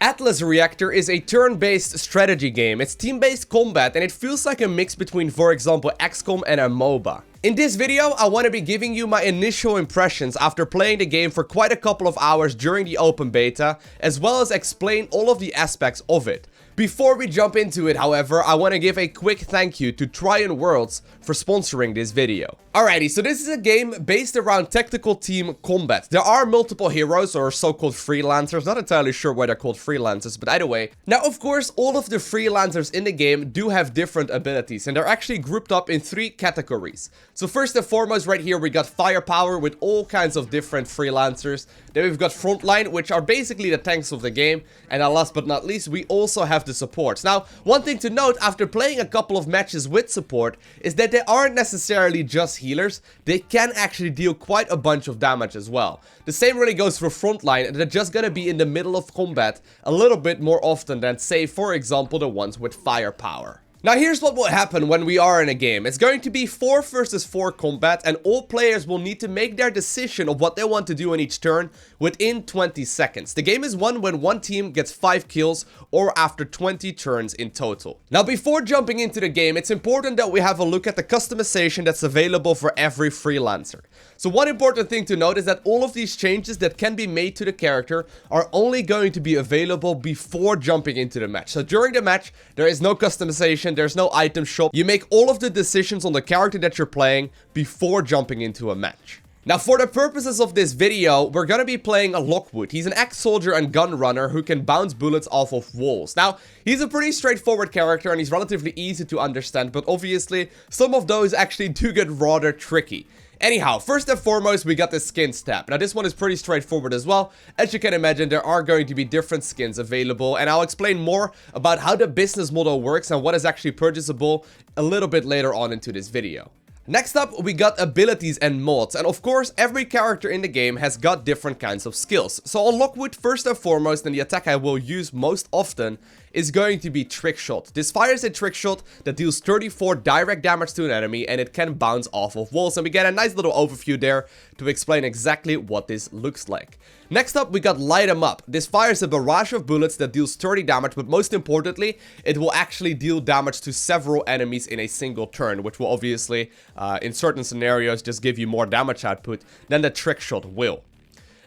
Atlas Reactor is a turn-based strategy game. It's team-based combat and it feels like a mix between, for example, XCOM and a MOBA. In this video, I want to be giving you my initial impressions after playing the game for quite a couple of hours during the open beta, as well as explain all of the aspects of it. Before we jump into it, however, I want to give a quick thank you to Tryon Worlds for sponsoring this video. Alrighty, so this is a game based around tactical team combat. There are multiple heroes, or so-called freelancers. Not entirely sure why they're called freelancers, but either way. Now, of course, all of the freelancers in the game do have different abilities, and they're actually grouped up in 3 categories. So first and foremost, right here, we got firepower with all kinds of different freelancers. Then we've got frontline, which are basically the tanks of the game. And last but not least, we also have the supports. Now, one thing to note after playing a couple of matches with support is that they aren't necessarily just healers. They can actually deal quite a bunch of damage as well. The same really goes for frontline. They're just gonna be in the middle of combat a little bit more often than, say, for example, the ones with firepower. Now here's what will happen when we are in a game. It's going to be 4 versus 4 combat, and all players will need to make their decision of what they want to do in each turn within 20 seconds. The game is won when one team gets 5 kills or after 20 turns in total. Now before jumping into the game, it's important that we have a look at the customization that's available for every freelancer. So one important thing to note is that all of these changes that can be made to the character are only going to be available before jumping into the match. So during the match, there is no customization. There's no item shop. You make all of the decisions on the character that you're playing before jumping into a match. Now, for the purposes of this video, we're gonna be playing a Lockwood. He's an ex-soldier and gun runner who can bounce bullets off of walls. Now, he's a pretty straightforward character and he's relatively easy to understand, but obviously, some of those actually do get rather tricky. Anyhow, first and foremost, we got the skins tab. Now, this one is pretty straightforward as well. As you can imagine, there are going to be different skins available, and I'll explain more about how the business model works and what is actually purchasable a little bit later on into this video. Next up, we got abilities and mods, and of course, every character in the game has got different kinds of skills. So on Lockwood, first and foremost, and the attack I will use most often, is going to be Trick Shot. This fires a trick shot that deals 34 direct damage to an enemy, and it can bounce off of walls, and we get a nice little overview there to explain exactly what this looks like. Next up, we got Light 'em Up. This fires a barrage of bullets that deals 30 damage, but most importantly, it will actually deal damage to several enemies in a single turn, which will obviously, in certain scenarios, just give you more damage output than the Trick Shot will.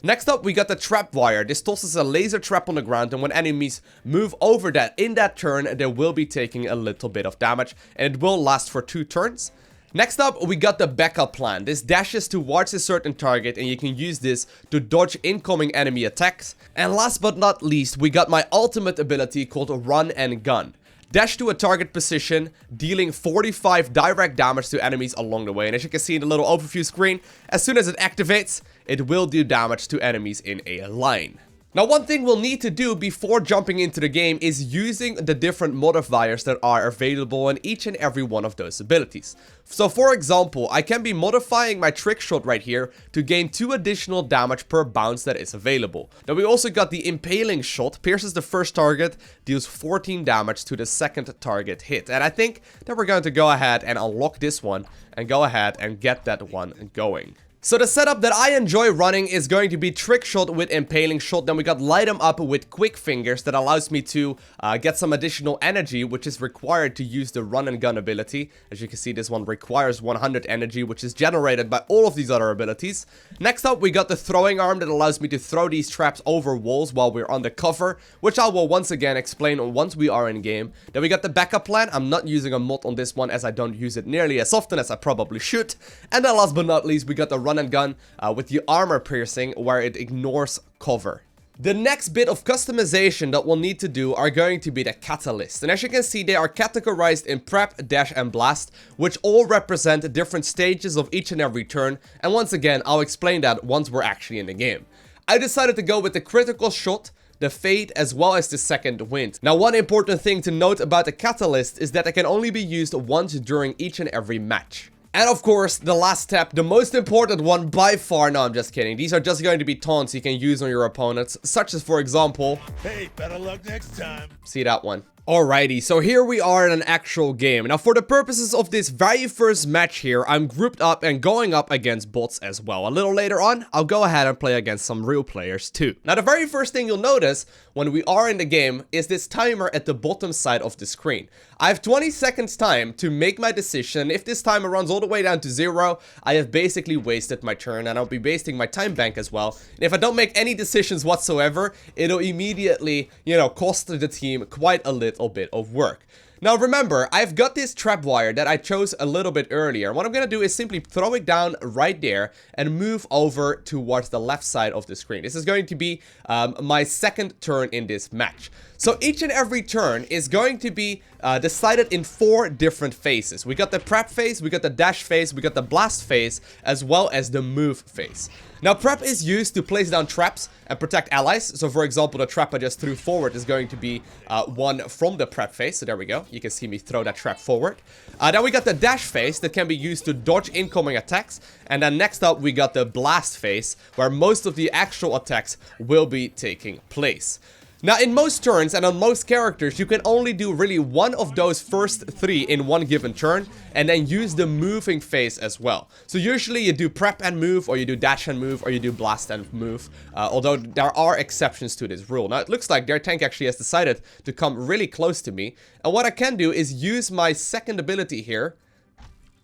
Next up, we got the Trap Wire. This tosses a laser trap on the ground, and when enemies move over that in that turn, they will be taking a little bit of damage, and it will last for 2 turns. Next up, we got the Backup Plan. This dashes towards a certain target, and you can use this to dodge incoming enemy attacks. And last but not least, we got my ultimate ability called Run and Gun. Dash to a target position, dealing 45 direct damage to enemies along the way. And as you can see in the little overview screen, as soon as it activates, it will do damage to enemies in a line. Now, one thing we'll need to do before jumping into the game is using the different modifiers that are available in each and every one of those abilities. So, for example, I can be modifying my Trick Shot right here to gain 2 additional damage per bounce that is available. Now, we also got the Impaling Shot, pierces the first target, deals 14 damage to the second target hit. And I think that we're going to go ahead and unlock this one and go ahead and get that one going. So the setup that I enjoy running is going to be Trick Shot with Impaling Shot. Then we got Light 'em Up with Quick Fingers that allows me to get some additional energy, which is required to use the Run and Gun ability. As you can see, this one requires 100 energy, which is generated by all of these other abilities. Next up, we got the Throwing Arm that allows me to throw these traps over walls while we're under cover, which I will once again explain once we are in game. Then we got the Backup Plan. I'm not using a mod on this one as I don't use it nearly as often as I probably should. And then last but not least, we got the Run and Gun with the Armor Piercing, where it ignores cover. The next bit of customization that we'll need to do are going to be the catalysts. And as you can see, they are categorized in Prep, Dash, and Blast, which all represent different stages of each and every turn. And once again, I'll explain that once we're actually in the game. I decided to go with the Critical Shot, the Fade, as well as the Second Wind. Now, one important thing to note about the catalyst is that it can only be used once during each and every match. And of course, the last step, the most important one by far. No, I'm just kidding. These are just going to be taunts you can use on your opponents, such as, for example, hey, better luck next time. See that one. Alrighty, so here we are in an actual game. Now for the purposes of this very first match here, I'm grouped up and going up against bots as well. A little later on, I'll go ahead and play against some real players too. Now the very first thing you'll notice when we are in the game is this timer at the bottom side of the screen. I have 20 seconds time to make my decision. If this timer runs all the way down to 0, I have basically wasted my turn and I'll be wasting my time bank as well. And if I don't make any decisions whatsoever, it'll immediately, cost the team quite a little bit of work. Now remember, I've got this trap wire that I chose a little bit earlier. What I'm gonna do is simply throw it down right there and move over towards the left side of the screen. This is going to be my second turn in this match. So each and every turn is going to be decided in 4 different phases. We got the prep phase, we got the dash phase, we got the blast phase, as well as the move phase. Now prep is used to place down traps and protect allies. So for example, the trap I just threw forward is going to be one from the prep phase. So there we go. You can see me throw that trap forward. Then we got the dash phase that can be used to dodge incoming attacks. And then next up we got the blast phase where most of the actual attacks will be taking place. Now in most turns and on most characters you can only do really one of those first 3 in one given turn and then use the moving phase as well. So usually you do prep and move, or you do dash and move, or you do blast and move, although there are exceptions to this rule. Now it looks like their tank actually has decided to come really close to me, and what I can do is use my second ability here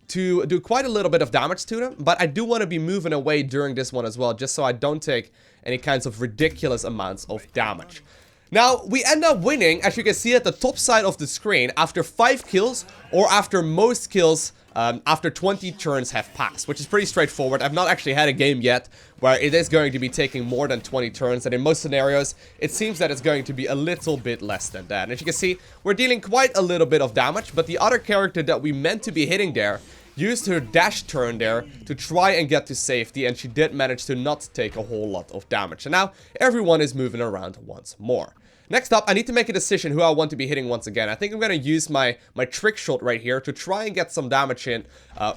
to do quite a little bit of damage to them, but I do want to be moving away during this one as well, just so I don't take any kinds of ridiculous amounts of damage. Now, we end up winning, as you can see at the top side of the screen, after 5 kills, or after most kills after 20 turns have passed, which is pretty straightforward. I've not actually had a game yet where it is going to be taking more than 20 turns, and in most scenarios, it seems that it's going to be a little bit less than that. And as you can see, we're dealing quite a little bit of damage, but the other character that we meant to be hitting there used her dash turn there to try and get to safety, and she did manage to not take a whole lot of damage. And now, everyone is moving around once more. Next up, I need to make a decision who I want to be hitting once again. I think I'm going to use my trick shot right here to try and get some damage in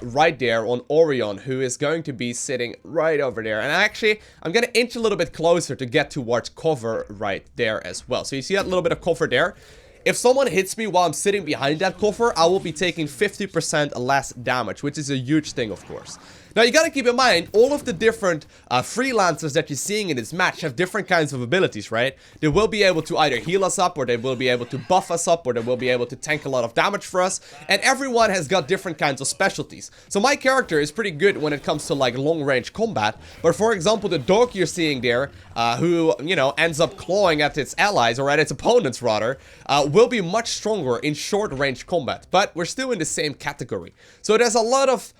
right there on Orion, who is going to be sitting right over there. And actually, I'm going to inch a little bit closer to get towards cover right there as well. So you see that little bit of cover there? If someone hits me while I'm sitting behind that cover, I will be taking 50% less damage, which is a huge thing, of course. Now, you gotta keep in mind, all of the different freelancers that you're seeing in this match have different kinds of abilities, right? They will be able to either heal us up, or they will be able to buff us up, or they will be able to tank a lot of damage for us, and everyone has got different kinds of specialties. So my character is pretty good when it comes to, like, long-range combat, but for example, the dog you're seeing there, who, ends up clawing at its allies, or at its opponents, rather, will be much stronger in short-range combat, but we're still in the same category. So there's a lot of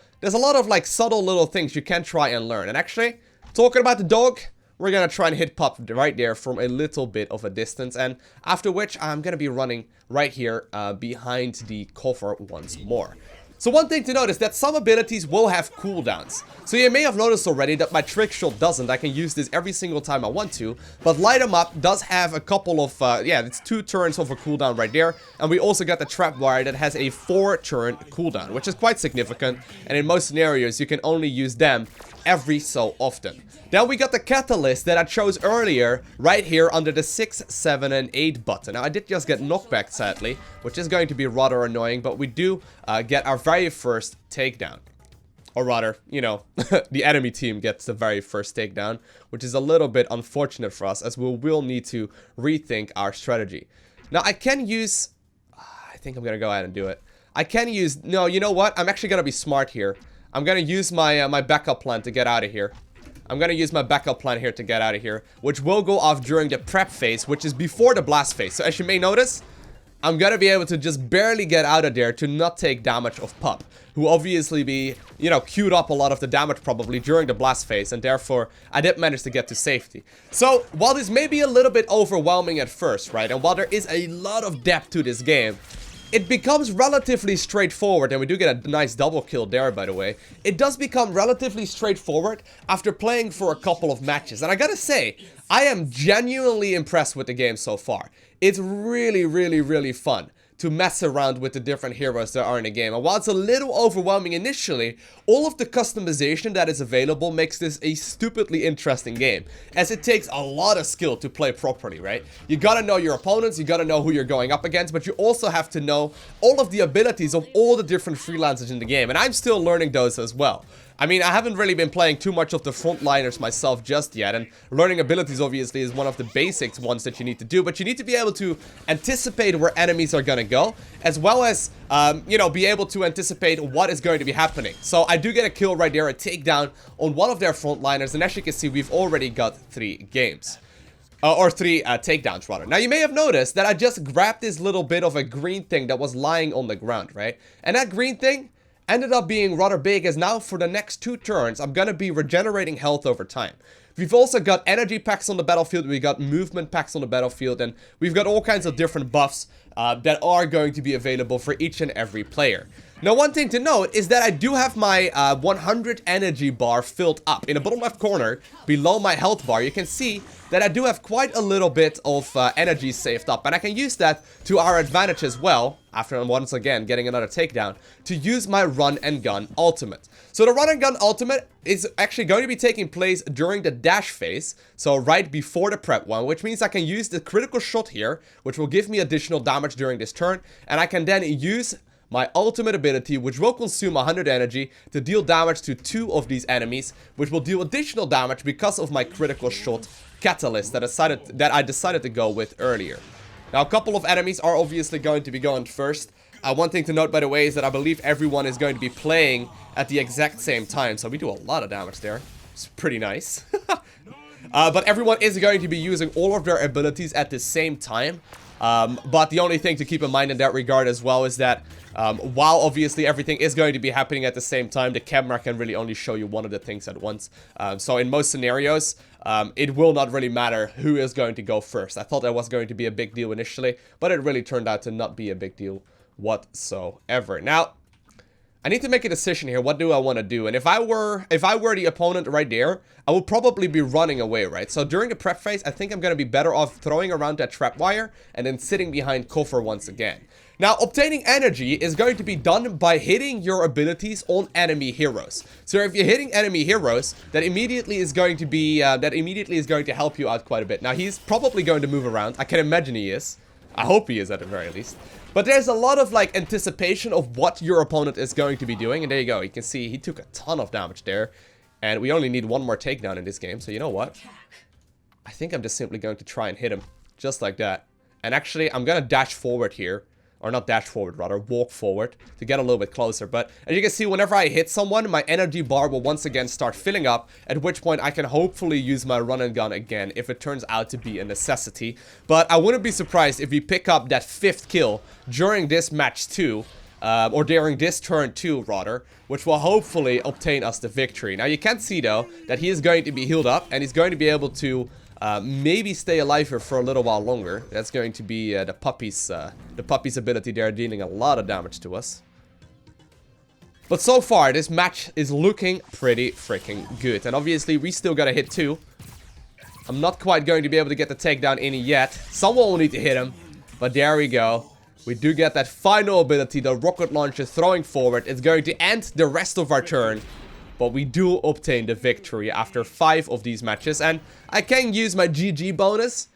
like subtle little things you can try and learn. And actually, talking about the dog, we're gonna try and hit Pup right there from a little bit of a distance, and after which I'm gonna be running right here behind the cover once more. So one thing to note is that some abilities will have cooldowns. So you may have noticed already that my trick shot doesn't. I can use this every single time I want to, but Light 'em Up does have a couple of, it's 2 turns of a cooldown right there, and we also got the Trap Wire that has a 4-turn cooldown, which is quite significant, and in most scenarios you can only use them every so often. Then we got the Catalyst that I chose earlier, right here under the 6, 7, and 8 button. Now I did just get knockback sadly, which is going to be rather annoying, but we do get our very first takedown. Or rather, the enemy team gets the very first takedown, which is a little bit unfortunate for us, as we will need to rethink our strategy. Now I can use, I think I'm gonna go ahead and do it. I can use, no, you know what? I'm actually gonna be smart here. I'm gonna use my my backup plan to get out of here. I'm gonna use my backup plan here to get out of here, which will go off during the prep phase, which is before the blast phase. So as you may notice, I'm gonna be able to just barely get out of there to not take damage of Pup, who obviously be, queued up a lot of the damage probably during the blast phase, and therefore I did manage to get to safety. So while this may be a little bit overwhelming at first, right, and while there is a lot of depth to this game, it becomes relatively straightforward, and we do get a nice double kill there, by the way. It does become relatively straightforward after playing for a couple of matches, and I gotta say, I am genuinely impressed with the game so far. It's really, really, really fun to mess around with the different heroes that are in the game. And while it's a little overwhelming initially, all of the customization that is available makes this a stupidly interesting game, as it takes a lot of skill to play properly, right? You gotta know your opponents, you gotta know who you're going up against, but you also have to know all of the abilities of all the different freelancers in the game, and I'm still learning those as well. I mean, I haven't really been playing too much of the frontliners myself just yet, and learning abilities obviously is one of the basics ones that you need to do, but you need to be able to anticipate where enemies are gonna go, as well as, you know, be able to anticipate what is going to be happening. So I do get a kill right there, a takedown on one of their frontliners, and as you can see, we've already got 3 games. Or 3 takedowns, rather. Now, you may have noticed that I just grabbed this little bit of a green thing that was lying on the ground, right? And that green thing ended up being rather big, as now for the next 2 turns, I'm gonna be regenerating health over time. We've also got energy packs on the battlefield, we got movement packs on the battlefield, and we've got all kinds of different buffs that are going to be available for each and every player. Now, one thing to note is that I do have my 100 energy bar filled up. In the bottom left corner, below my health bar, you can see that I do have quite a little bit of energy saved up. And I can use that to our advantage as well, after once again getting another takedown, to use my run and gun ultimate. So the run and gun ultimate is actually going to be taking place during the dash phase, so right before the prep one, which means I can use the critical shot here, which will give me additional damage during this turn, and I can then use my ultimate ability, which will consume 100 energy to deal damage to 2 of these enemies, which will deal additional damage because of my critical shot catalyst that I decided to go with earlier. Now, a couple of enemies are obviously going to be going first. One thing to note, by the way, is that I believe everyone is going to be playing at the exact same time, so we do a lot of damage there. It's pretty nice. But everyone is going to be using all of their abilities at the same time. But the only thing to keep in mind in that regard as well is that while obviously everything is going to be happening at the same time, the camera can really only show you one of the things at once. So in most scenarios, it will not really matter who is going to go first. I thought that was going to be a big deal initially, but it really turned out to not be a big deal whatsoever. Now, I need to make a decision here. What do I want to do? And if I were the opponent right there, I would probably be running away, right? So during the prep phase, I think I'm going to be better off throwing around that trap wire and then sitting behind cover once again. Now, obtaining energy is going to be done by hitting your abilities on enemy heroes. So if you're hitting enemy heroes, that immediately is going to help you out quite a bit. Now, he's probably going to move around. I can imagine he is. I hope he is at the very least. But there's a lot of like anticipation of what your opponent is going to be doing. And there you go. You can see he took a ton of damage there. And we only need one more takedown in this game. So you know what? I think I'm just simply going to try and hit him. Just like that. And actually, I'm going to dash forward here. Or not dash forward, rather walk forward to get a little bit closer. But as you can see, whenever I hit someone, my energy bar will once again start filling up, at which point I can hopefully use my run and gun again if it turns out to be a necessity. But I wouldn't be surprised if we pick up that 5th kill during this match too, or during this turn too, rather, which will hopefully obtain us the victory. Now, you can see though that he is going to be healed up and he's going to be able to maybe stay alive here for a little while longer. That's going to be the puppy's ability there, dealing a lot of damage to us. But so far, this match is looking pretty freaking good. And obviously, we still got to hit 2. I'm not quite going to be able to get the takedown in yet. Someone will need to hit him. But there we go. We do get that final ability, the rocket launcher throwing forward. It's going to end the rest of our turn. But we do obtain the victory after 5 of these matches. And I can use my GG bonus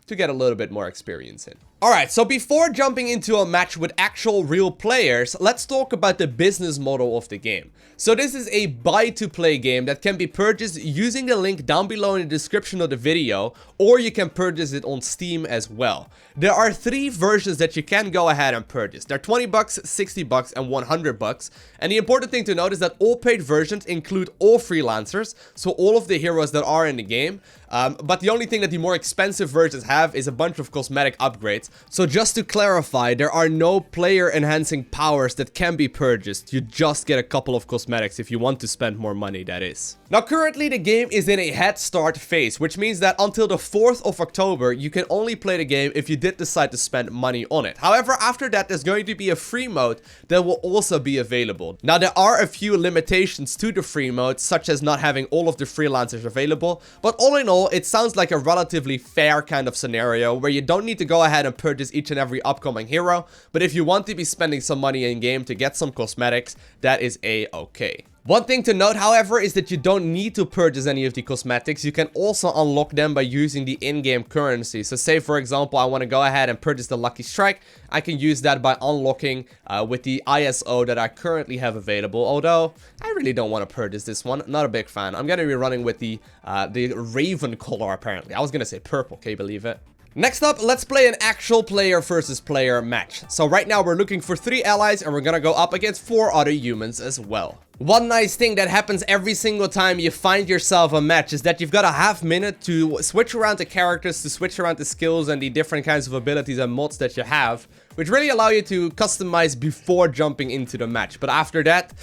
to get a little bit more experience in. Alright, so before jumping into a match with actual real players, let's talk about the business model of the game. So this is a buy-to-play game that can be purchased using the link down below in the description of the video, or you can purchase it on Steam as well. There are 3 versions that you can go ahead and purchase. They're 20 bucks, 60 bucks, and 100 bucks. And the important thing to note is that all paid versions include all freelancers, so all of the heroes that are in the game. But the only thing that the more expensive versions have is a bunch of cosmetic upgrades. So just to clarify, there are no player enhancing powers that can be purchased. You just get a couple of cosmetics if you want to spend more money, that is. Now currently the game is in a head start phase, which means that until the 4th of October, you can only play the game if you did decide to spend money on it. However, after that, there's going to be a free mode that will also be available. Now there are a few limitations to the free mode, such as not having all of the freelancers available, but all in all, it sounds like a relatively fair kind of scenario where you don't need to go ahead and and purchase each and every upcoming hero. But if you want to be spending some money in game to get some cosmetics, that is a-okay. One thing to note, however, is that you don't need to purchase any of the cosmetics. You can also unlock them by using the in-game currency. So say, for example, I want to go ahead and purchase the Lucky Strike. I can use that by unlocking with the ISO that I currently have available. Although, I really don't want to purchase this one. Not a big fan. I'm going to be running with the Raven color, apparently. I was going to say purple. Can you believe it? Next up, let's play an actual player versus player match. So right now we're looking for 3 allies and we're gonna go up against 4 other humans as well. One nice thing that happens every single time you find yourself a match is that you've got a half minute to switch around the characters, to switch around the skills and the different kinds of abilities and mods that you have, which really allow you to customize before jumping into the match. But after that,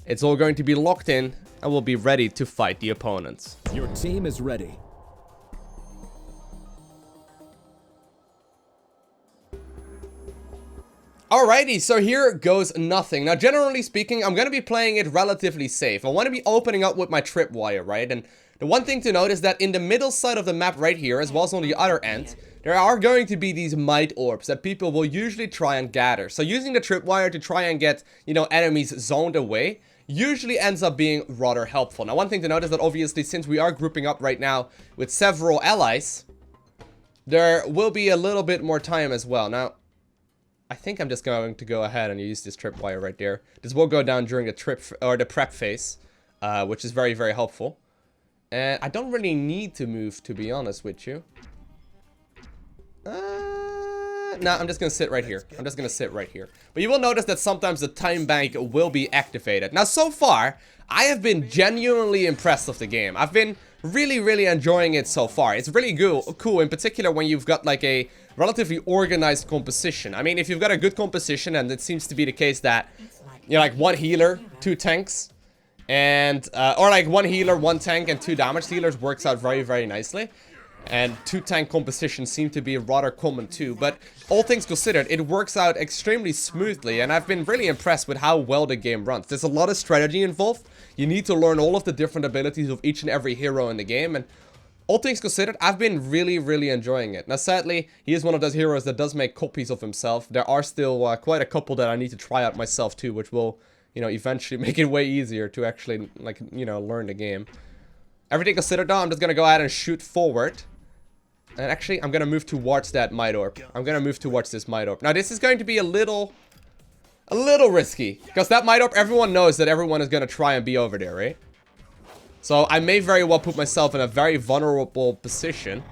it's all going to be locked in and we'll be ready to fight the opponents. Your team is ready. Alrighty, so here goes nothing. Now, generally speaking, I'm going to be playing it relatively safe. I want to be opening up with my tripwire, right? And the one thing to note is that in the middle side of the map right here, as well as on the other end, there are going to be these might orbs that people will usually try and gather. So using the tripwire to try and get, you know, enemies zoned away usually ends up being rather helpful. Now, one thing to note is that obviously, since we are grouping up right now with several allies, there will be a little bit more time as well. Now, I think I'm just going to go ahead and use this tripwire right there. This will go down during the prep phase, which is very, very helpful. And I don't really need to move, to be honest with you. Nah, I'm just gonna sit right here. I'm just gonna sit right here. But you will notice that sometimes the time bank will be activated. Now, so far, I have been genuinely impressed with the game. I've been really, really enjoying it so far. It's really cool, in particular when you've got like a relatively organized composition. I mean, if you've got a good composition, and it seems to be the case that, you know, like 1 healer, 2 tanks, and, or like 1 healer, 1 tank, and 2 damage dealers works out very, very nicely. And 2 tank compositions seem to be rather common too, but all things considered, it works out extremely smoothly, and I've been really impressed with how well the game runs. There's a lot of strategy involved. You need to learn all of the different abilities of each and every hero in the game, and all things considered, I've been really, really enjoying it. Now, sadly, he is one of those heroes that does make copies of himself. There are still quite a couple that I need to try out myself too, which will, you know, eventually make it way easier to actually, like, you know, learn the game. Everything considered though, I'm just gonna go ahead and shoot forward. And actually, I'm gonna move towards that might orb. I'm gonna move towards this might orb. Now, this is going to be a little risky, because that might orb, everyone knows that everyone is gonna try and be over there, right? So I may very well put myself in a very vulnerable position.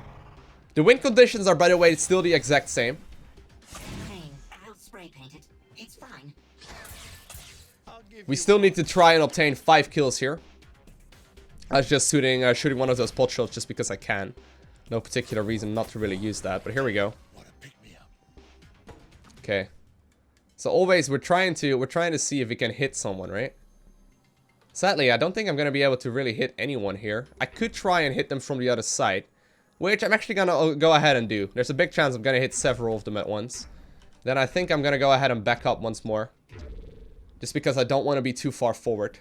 The wind conditions are, by the way, still the exact same. I'll spray paint it. It's fine. We still need to try and obtain 5 kills here. I was just shooting one of those pot shots just because I can. No particular reason not to really use that, but here we go. Okay. So always we're trying to see if we can hit someone, right? Sadly, I don't think I'm gonna be able to really hit anyone here. I could try and hit them from the other side, which I'm actually gonna go ahead and do. There's a big chance I'm gonna hit several of them at once. Then I think I'm gonna go ahead and back up once more, just because I don't want to be too far forward.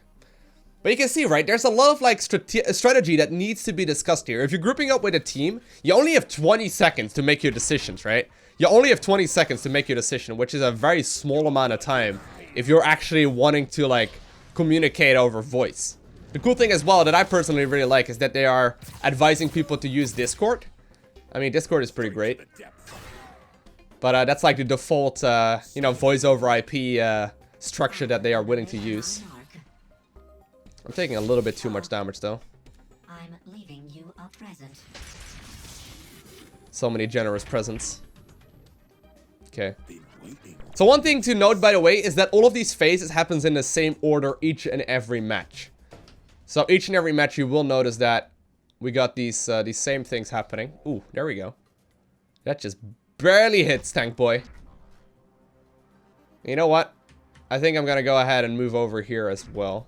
But you can see, right, there's a lot of, like, strategy that needs to be discussed here. If you're grouping up with a team, you only have 20 seconds to make your decisions, right? You only have 20 seconds to make your decision, which is a very small amount of time if you're actually wanting to, like, communicate over voice. The cool thing as well that I personally really like is that they are advising people to use Discord. I mean, Discord is pretty great. But that's, like, the default, you know, voice over IP structure that they are willing to use. I'm taking a little bit too much damage, though. I'm leaving you a present. So many generous presents. Okay. So one thing to note, by the way, is that all of these phases happens in the same order each and every match. So each and every match, you will notice that we got these same things happening. Ooh, there we go. That just barely hits, tank boy. You know what? I think I'm gonna go ahead and move over here as well.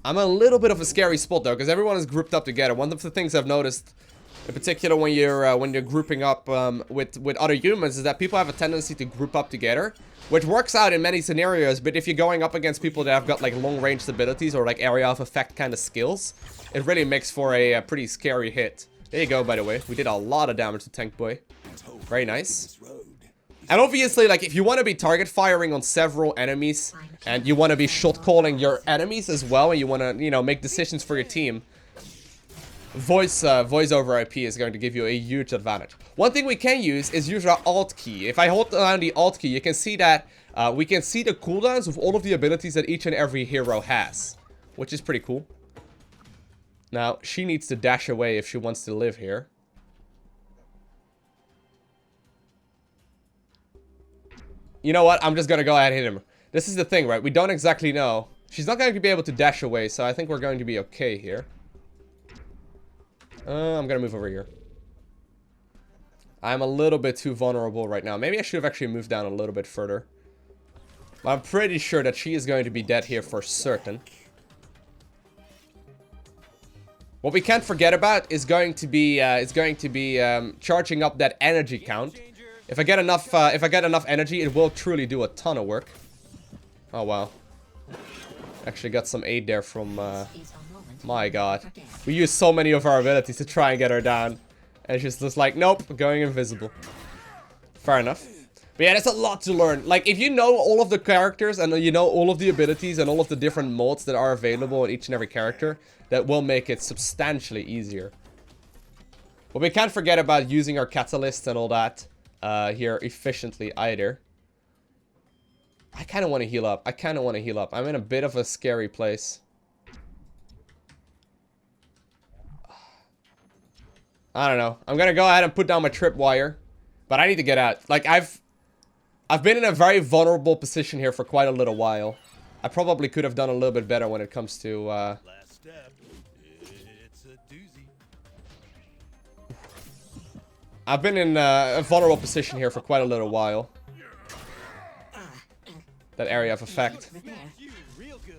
I'm a little bit of a scary spot though, because everyone is grouped up together. One of the things I've noticed, in particular when you're grouping up with other humans, is that people have a tendency to group up together, which works out in many scenarios. But if you're going up against people that have got like long range abilities or like area of effect kind of skills, it really makes for a pretty scary hit. There you go. By the way, we did a lot of damage to tank boy. Very nice. And obviously, like, if you want to be target firing on several enemies, and you want to be shot calling your enemies as well, and you want to, you know, make decisions for your team, voice over IP is going to give you a huge advantage. One thing we can use is use our Alt key. If I hold down the Alt key, you can see that we can see the cooldowns of all of the abilities that each and every hero has, which is pretty cool. Now, she needs to dash away if she wants to live here. You know what? I'm just gonna go ahead and hit him. This is the thing, right? We don't exactly know. She's not going to be able to dash away, so I think we're going to be okay here. I'm gonna move over here. I'm a little bit too vulnerable right now. Maybe I should have actually moved down a little bit further. I'm pretty sure that she is going to be dead here for certain. What we can't forget about is going to be charging up that energy count. If I get enough energy, it will truly do a ton of work. Oh wow! Actually got some aid there from. My God, we use so many of our abilities to try and get her down, and she's just like, nope, going invisible. Fair enough. But yeah, there's a lot to learn. Like, if you know all of the characters and you know all of the abilities and all of the different modes that are available in each and every character, that will make it substantially easier. But we can't forget about using our catalysts and all that here efficiently either. I kind of want to heal up. I'm in a bit of a scary place. I don't know. I'm gonna go ahead and put down my tripwire, but I need to get out. Like, I've been in a very vulnerable position here for quite a little while. I probably could have done a little bit better when it comes to Last step. It's a doozy. I've been in a vulnerable position here for quite a little while. That area of effect. You real good.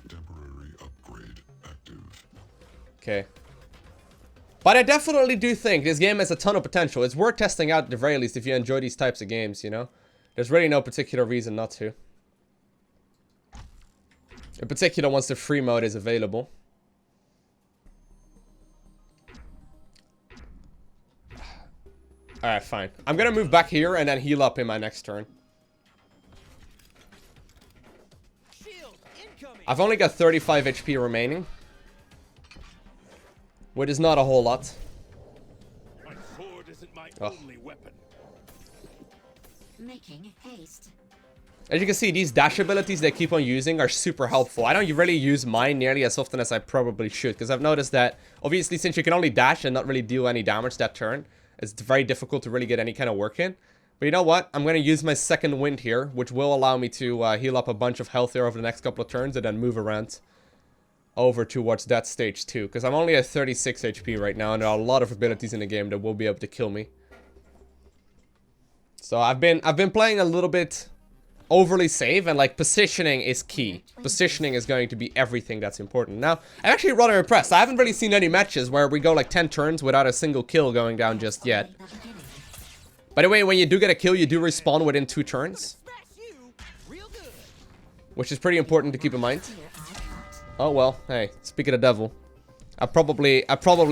Temporary upgrade active. Okay. But I definitely do think this game has a ton of potential. It's worth testing out at the very least if you enjoy these types of games, you know? There's really no particular reason not to. In particular, once the free mode is available. Alright, fine. I'm gonna move back here and then heal up in my next turn. Shield incoming. I've only got 35 HP remaining, which is not a whole lot. My sword isn't my Oh. only weapon. Making haste. As you can see, these dash abilities they keep on using are super helpful. I don't really use mine nearly as often as I probably should, because I've noticed that, obviously, since you can only dash and not really do any damage that turn, it's very difficult to really get any kind of work in. But you know what? I'm going to use my second wind here, which will allow me to heal up a bunch of health here over the next couple of turns and then move around over towards that stage too. Because I'm only at 36 HP right now, and there are a lot of abilities in the game that will be able to kill me. So I've been playing a little bit overly safe, and like positioning is key. Positioning is going to be everything that's important. Now, I'm actually rather impressed. I haven't really seen any matches where we go like 10 turns without a single kill going down just yet. By the way, when you do get a kill, you do respawn within 2 turns, which is pretty important to keep in mind. Oh well, hey, speak of the devil. I probably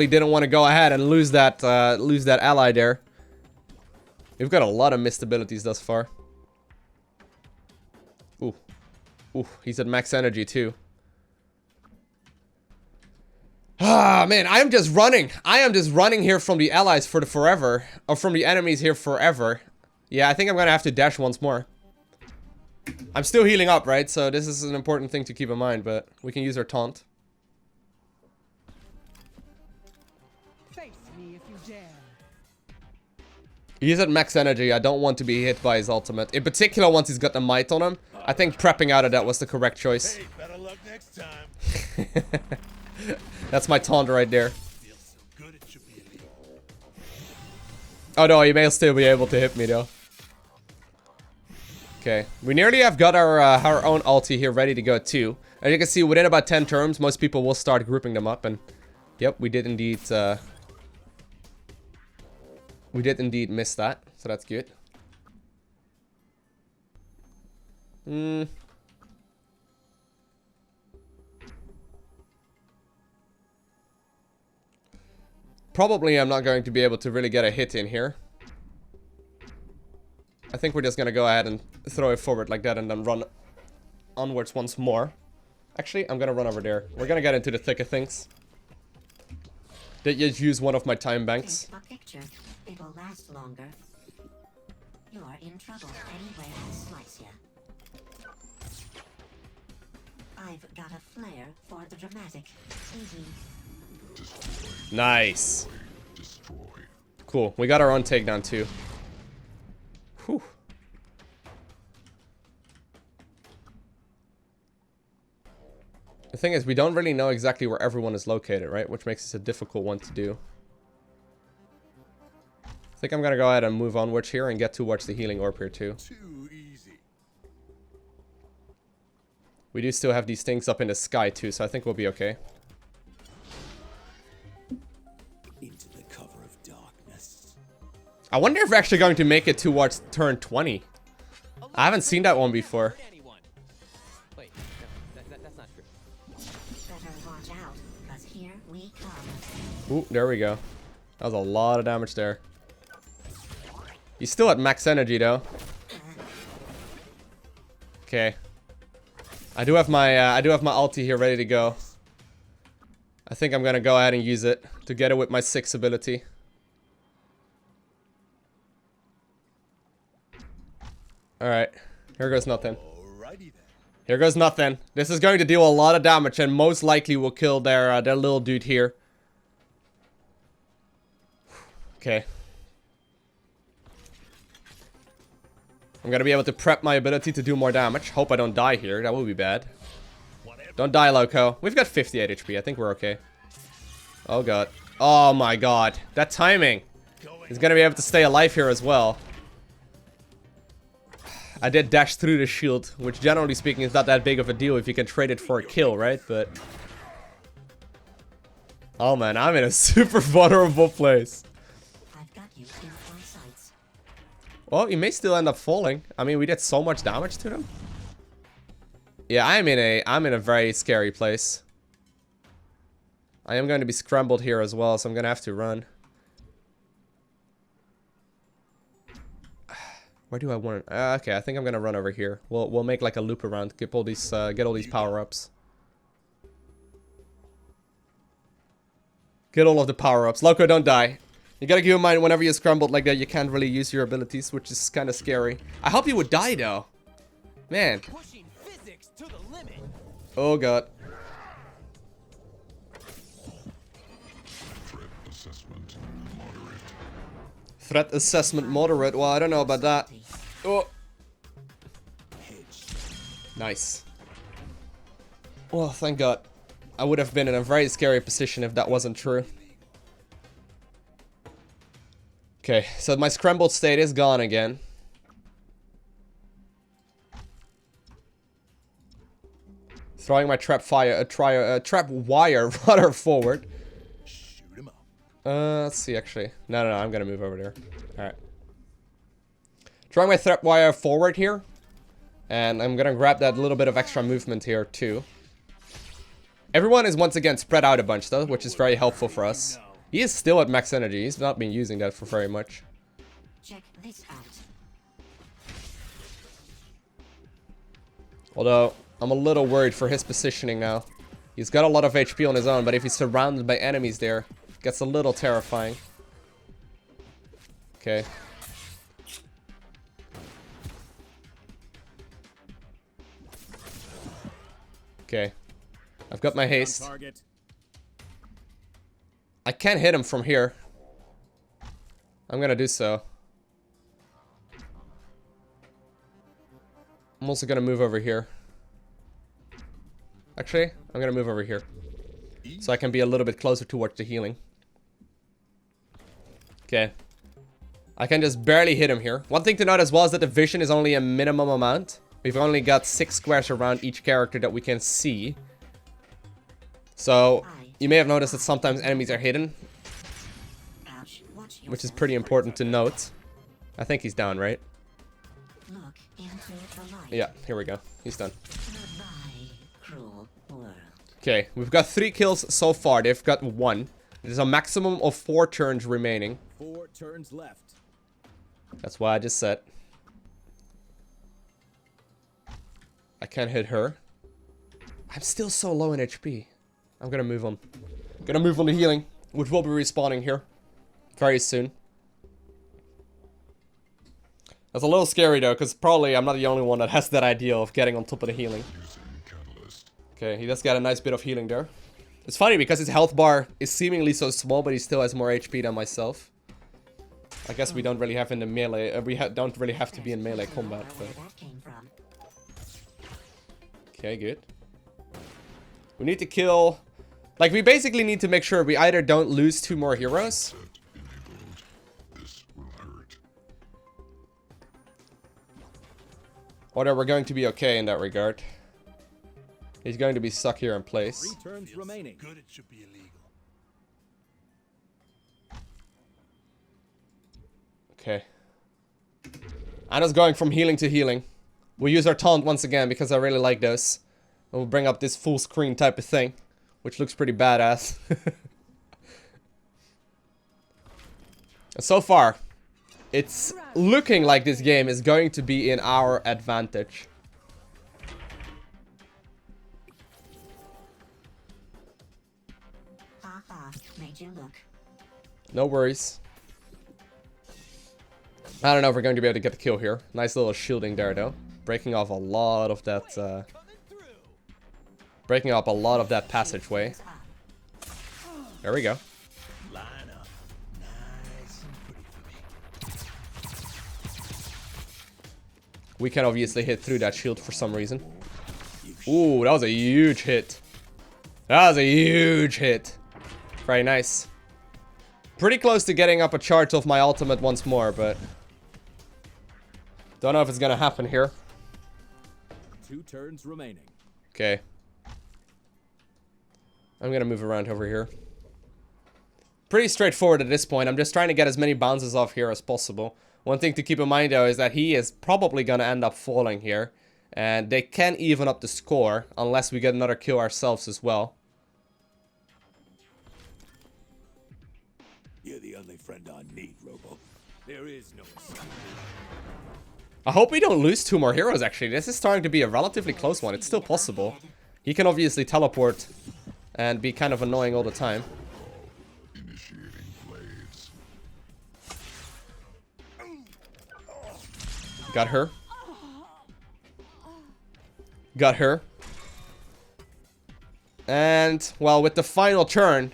didn't want to go ahead and lose that ally there. We've got a lot of missed abilities thus far. Ooh. Ooh, he's at max energy too. Ah, man, I am just running. I am just running here from the allies for the forever. Or from the enemies here forever. Yeah, I think I'm gonna have to dash once more. I'm still healing up, right? So this is an important thing to keep in mind, but we can use our taunt. Face me if you dare. He's at max energy. I don't want to be hit by his ultimate. In particular, once he's got the might on him. I think prepping out of that was the correct choice. Hey, better luck next time. That's my taunt right there. Feels so good it should be illegal. Oh no, he may still be able to hit me though. Okay, we nearly have got our own ulti here ready to go too. As you can see, within about 10 turns, most people will start grouping them up, and yep, we did indeed miss that, so that's good. Probably I'm not going to be able to really get a hit in here. I think we're just gonna go ahead and throw it forward like that and then run onwards once more. Actually, I'm gonna run over there. We're gonna get into the thick of things. Did you use one of my time banks? Think a picture. It'll last longer. You're in trouble anyway I slice ya. I've got a flair for the dramatic. Nice. Destroy. Cool. We got our own takedown too. Whew. The thing is, we don't really know exactly where everyone is located, right? Which makes this a difficult one to do. I think I'm gonna go ahead and move onwards here and get towards the healing orb here too. Too easy. We do still have these things up in the sky too, so I think we'll be okay. Into the cover of darkness. I wonder if we're actually going to make it towards turn 20. I haven't seen that one before. Wait, that's not true. Better watch out, cause here we come. Ooh, there we go. That was a lot of damage there. He's still at max energy though. Okay. I do have my ulti here ready to go. I think I'm gonna go ahead and use it together with my 6 ability. Alright, here goes nothing. Alrighty then. Here goes nothing. This is going to deal a lot of damage and most likely will kill their little dude here. Okay. I'm gonna be able to prep my ability to do more damage. Hope I don't die here. That would be bad. Don't die, Loco. We've got 58 HP. I think we're okay. Oh, God. Oh, my God. That timing. He's gonna be able to stay alive here as well. I did dash through the shield, which generally speaking is not that big of a deal if you can trade it for a kill, right? But... oh, man. I'm in a super vulnerable place. I've got you in my sights. Well, he may still end up falling. I mean, we did so much damage to them. Yeah, I'm in a very scary place. I am going to be scrambled here as well, so I'm going to have to run. Where do I want? Okay, I think I'm going to run over here. We'll make like a loop around, get all these power-ups. Get all of the power-ups. Loco, don't die. You gotta keep in mind, whenever you're scrambled like that, you can't really use your abilities, which is kind of scary. I hope you would die, though. Man. Pushing physics to the limit. Oh, God. Threat assessment moderate. Threat assessment moderate. Well, I don't know about that. Oh. Nice. Well, thank God. I would have been in a very scary position if that wasn't true. Okay, so my scrambled state is gone again. Throwing my trap wire rather forward. Shoot him up. Let's see actually. No, I'm gonna move over there. Alright. Throwing my trap wire forward here. And I'm gonna grab that little bit of extra movement here too. Everyone is once again spread out a bunch though, which is very helpful for us. He is still at max energy. He's not been using that for very much. Check this out. Although, I'm a little worried for his positioning now. He's got a lot of HP on his own, but if he's surrounded by enemies there, it gets a little terrifying. Okay. Okay. I've got my haste. I can't hit him from here. I'm gonna do so. I'm also gonna move over here. Actually, I'm gonna move over here. So I can be a little bit closer towards the healing. Okay. I can just barely hit him here. One thing to note as well is that the vision is only a minimum amount. We've only got 6 squares around each character that we can see. So, you may have noticed that sometimes enemies are hidden, Ouch. Watch which is yourself. pretty important to note. I think he's down, right? Look into the light. Yeah, here we go. He's done. Goodbye, cruel world. Okay, we've got 3 kills so far. They've got 1. There's a maximum of 4 turns remaining. 4 turns left. That's why I just said. I can't hit her. I'm still so low in HP. I'm gonna move on. Gonna move on to healing, which will be respawning here very soon. That's a little scary though, because probably I'm not the only one that has that idea of getting on top of the healing. Okay, he just got a nice bit of healing there. It's funny because his health bar is seemingly so small, but he still has more HP than myself. I guess we don't really have in the melee. Don't really have to be in melee combat. But... Okay, good. We need to kill. Like, we basically need to make sure we either don't lose 2 more heroes. This will hurt. Or that we're going to be okay in that regard. He's going to be stuck here in place. 3 turns remaining. Good, it should be illegal. Okay. Anna's going from healing to healing. We'll use our taunt once again because I really like those. And we'll bring up this full screen type of thing, which looks pretty badass. And so far, it's looking like this game is going to be in our advantage. Made you look. No worries. I don't know if we're going to be able to get the kill here. Nice little shielding there, though. Breaking off a lot of that, breaking up a lot of that passageway. There we go. Line up. Nice and pretty for me. We can obviously hit through that shield for some reason. Ooh, that was a huge hit. That was a huge hit. Very nice. Pretty close to getting up a charge of my ultimate once more, but... Don't know if it's gonna happen here. 2 turns remaining. Okay. I'm gonna move around over here. Pretty straightforward at this point. I'm just trying to get as many bounces off here as possible. One thing to keep in mind though is that he is probably gonna end up falling here. And they can even up the score unless we get another kill ourselves as well. You're the only friend I need, Robo. There is no escape. I hope we don't lose 2 more heroes, actually. This is starting to be a relatively close one. It's still possible. He can obviously teleport and be kind of annoying all the time. Initiating blades. Got her. Got her. And, well, with the final turn,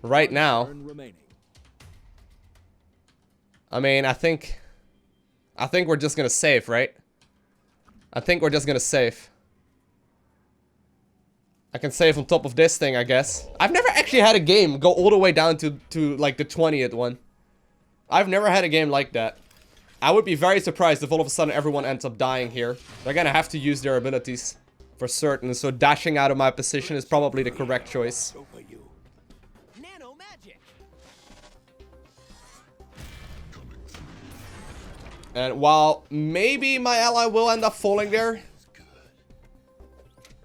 right now, Turn remaining. I mean, I think we're just gonna save, right? I think we're just gonna save. I can save on top of this thing, I guess. I've never actually had a game go all the way down to like the 20th one. I've never had a game like that. I would be very surprised if all of a sudden everyone ends up dying here. They're gonna have to use their abilities for certain, so dashing out of my position is probably the correct choice. Go for you. Nano magic. And while maybe my ally will end up falling there,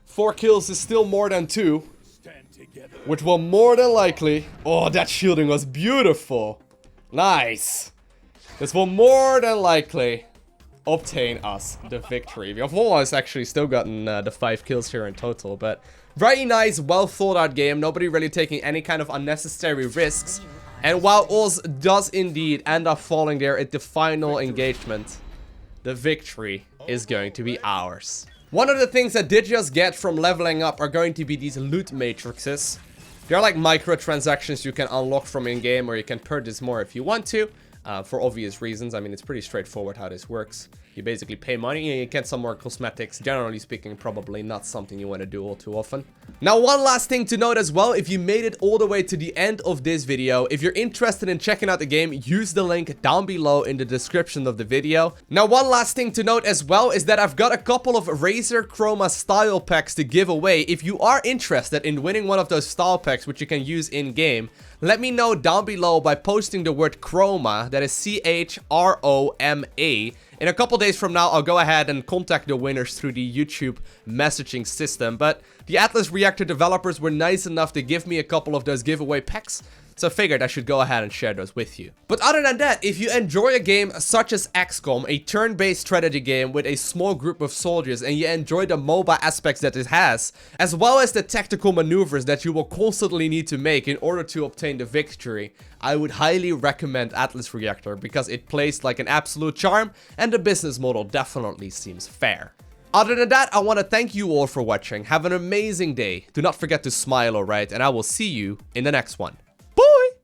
4 kills is still more than 2, Stand together. which will more than likely... Oh, that shielding was beautiful. Nice. This will more than likely obtain us the victory. We have almost actually still gotten the 5 kills here in total, but very nice, well thought out game. Nobody really taking any kind of unnecessary risks. And while Oz does indeed end up falling there at the final engagement, the victory is going to be ours. One of the things I did just get from leveling up are going to be these loot matrices. They're like microtransactions you can unlock from in-game, or you can purchase more if you want to. For obvious reasons. I mean, it's pretty straightforward how this works. You basically pay money and you get some more cosmetics. Generally speaking, probably not something you want to do all too often. Now, one last thing to note as well, if you made it all the way to the end of this video, if you're interested in checking out the game, use the link down below in the description of the video. Now, one last thing to note as well is that I've got a couple of Razor Chroma style packs to give away. If you are interested in winning one of those style packs, which you can use in-game, let me know down below by posting the word Chroma, that is C-H-R-O-M-A, In a couple days from now, I'll go ahead and contact the winners through the YouTube messaging system. But the Atlas Reactor developers were nice enough to give me a couple of those giveaway packs, so I figured I should go ahead and share those with you. But other than that, if you enjoy a game such as XCOM, a turn-based strategy game with a small group of soldiers, and you enjoy the MOBA aspects that it has, as well as the tactical maneuvers that you will constantly need to make in order to obtain the victory, I would highly recommend Atlas Reactor because it plays like an absolute charm and the business model definitely seems fair. Other than that, I want to thank you all for watching. Have an amazing day. Do not forget to smile, alright? And I will see you in the next one.